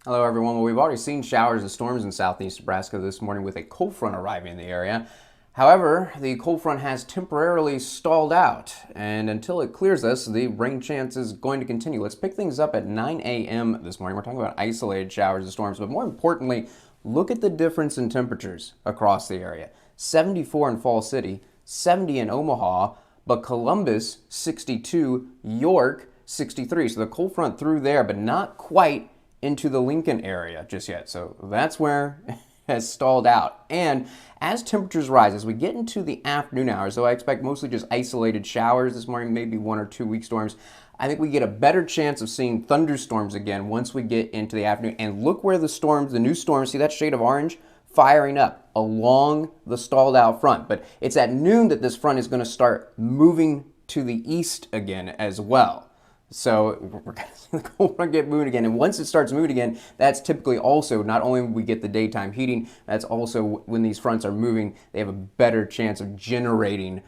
Hello, everyone. Well, we've already seen showers and storms in southeast Nebraska this morning with a cold front arriving in the area. However, the cold front has temporarily stalled out, and until it clears us, the rain chance is going to continue. Let's pick things up at 9 a.m. this morning. We're talking about isolated showers and storms, but more importantly, look at the difference in temperatures across the area. 74 in Fall City, 70 in Omaha, but Columbus, 62, York, 63. So the cold front through there, but not quite into the Lincoln area just yet. So that's where it has stalled out. And as temperatures rise, as we get into the afternoon hours, so I expect mostly just isolated showers this morning, maybe 1 or 2 weak storms, I think we get a better chance of seeing thunderstorms again once we get into the afternoon. And look where the storms, the new storms, see that shade of orange? Firing up along the stalled out front. But it's at noon that this front is going to start moving to the east again as well. So we're going to see the cold front get moving again. And once it starts moving again, that's typically also, not only when we get the daytime heating, that's also when these fronts are moving, they have a better chance of generating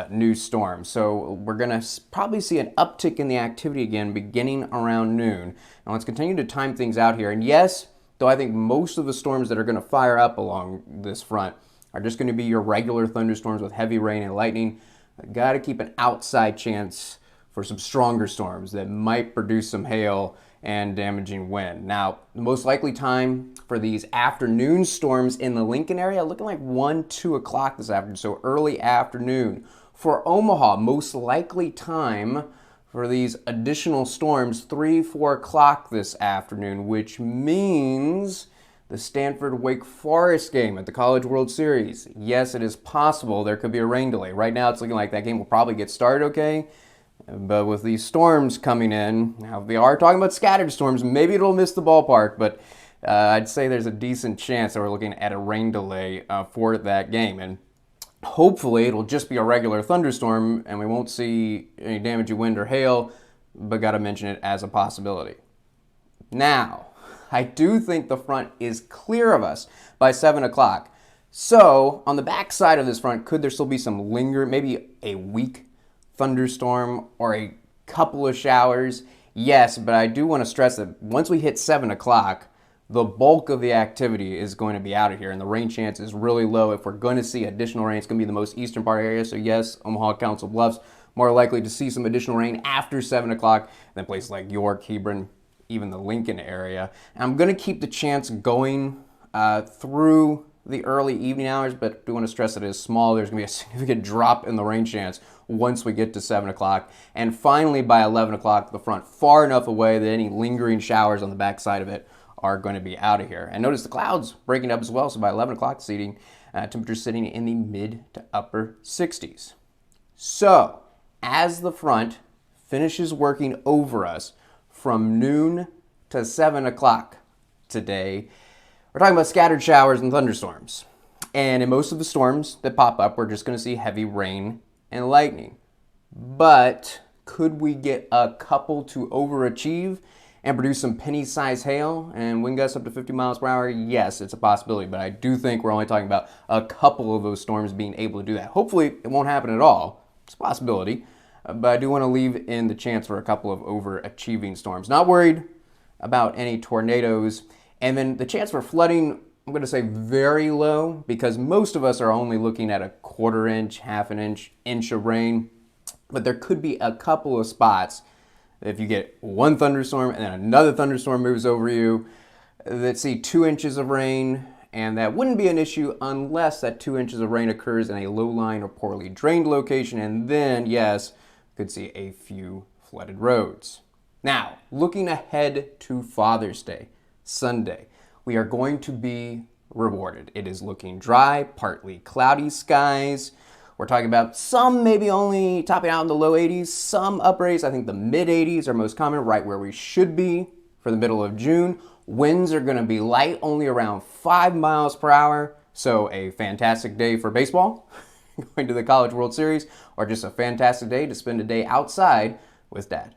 new storms. So we're going to probably see an uptick in the activity again beginning around noon. Now let's continue to time things out here. And yes, though I think most of the storms that are going to fire up along this front are just going to be your regular thunderstorms with heavy rain and lightning. Got to keep an outside chance for some stronger storms that might produce some hail and damaging wind. Now, the most likely time for these afternoon storms in the Lincoln area, looking like 1, 2 o'clock this afternoon, so early afternoon. For Omaha, most likely time for these additional storms, 3, 4 o'clock this afternoon, which means the Stanford-Wake Forest game at the College World Series. Yes, it is possible there could be a rain delay. Right now, it's looking like that game will probably get started okay. But with these storms coming in, now they are talking about scattered storms, maybe it'll miss the ballpark, but I'd say there's a decent chance that we're looking at a rain delay for that game. And hopefully it'll just be a regular thunderstorm and we won't see any damaging wind or hail, but got to mention it as a possibility. Now, I do think the front is clear of us by 7 o'clock. So on the back side of this front, could there still be some lingering, maybe a weak thunderstorm or a couple of showers? Yes, but I do want to stress that once we hit 7 o'clock, the bulk of the activity is going to be out of here, and the rain chance is really low. If we're going to see additional rain, it's going to be the most eastern part of the area. So yes, Omaha, Council Bluffs, more likely to see some additional rain after 7 o'clock than places like York, Hebron, even the Lincoln area. And I'm going to keep the chance going through the early evening hours, but I do want to stress that it is small. There's going to be a significant drop in the rain chance once we get to 7 o'clock. And finally, by 11 o'clock, the front far enough away that any lingering showers on the back side of it are going to be out of here. And notice the clouds breaking up as well. So by 11 o'clock, temperatures sitting in the mid to upper 60s. So as the front finishes working over us from noon to 7 o'clock today, we're talking about scattered showers and thunderstorms. And in most of the storms that pop up, we're just going to see heavy rain and lightning. But could we get a couple to overachieve and produce some penny-sized hail and wind gusts up to 50 miles per hour? Yes, it's a possibility, but I do think we're only talking about a couple of those storms being able to do that. Hopefully, it won't happen at all. It's a possibility, but I do want to leave in the chance for a couple of overachieving storms. Not worried about any tornadoes. And then the chance for flooding, I'm going to say very low, because most of us are only looking at a quarter inch, half an inch of rain. But there could be a couple of spots if you get one thunderstorm and then another thunderstorm moves over you that see 2 inches of rain, and that wouldn't be an issue unless that 2 inches of rain occurs in a low-lying or poorly drained location, and then, yes, could see a few flooded roads. Now, looking ahead to Father's Day, Sunday, we are going to be rewarded. It is looking dry, partly cloudy skies. We're talking about some maybe only topping out in the low 80s, some upper 80s. I think the mid 80s are most common, right where we should be for the middle of June. Winds are going to be light, only around 5 miles per hour. So a fantastic day for baseball, going to the College World Series, or just a fantastic day to spend a day outside with Dad.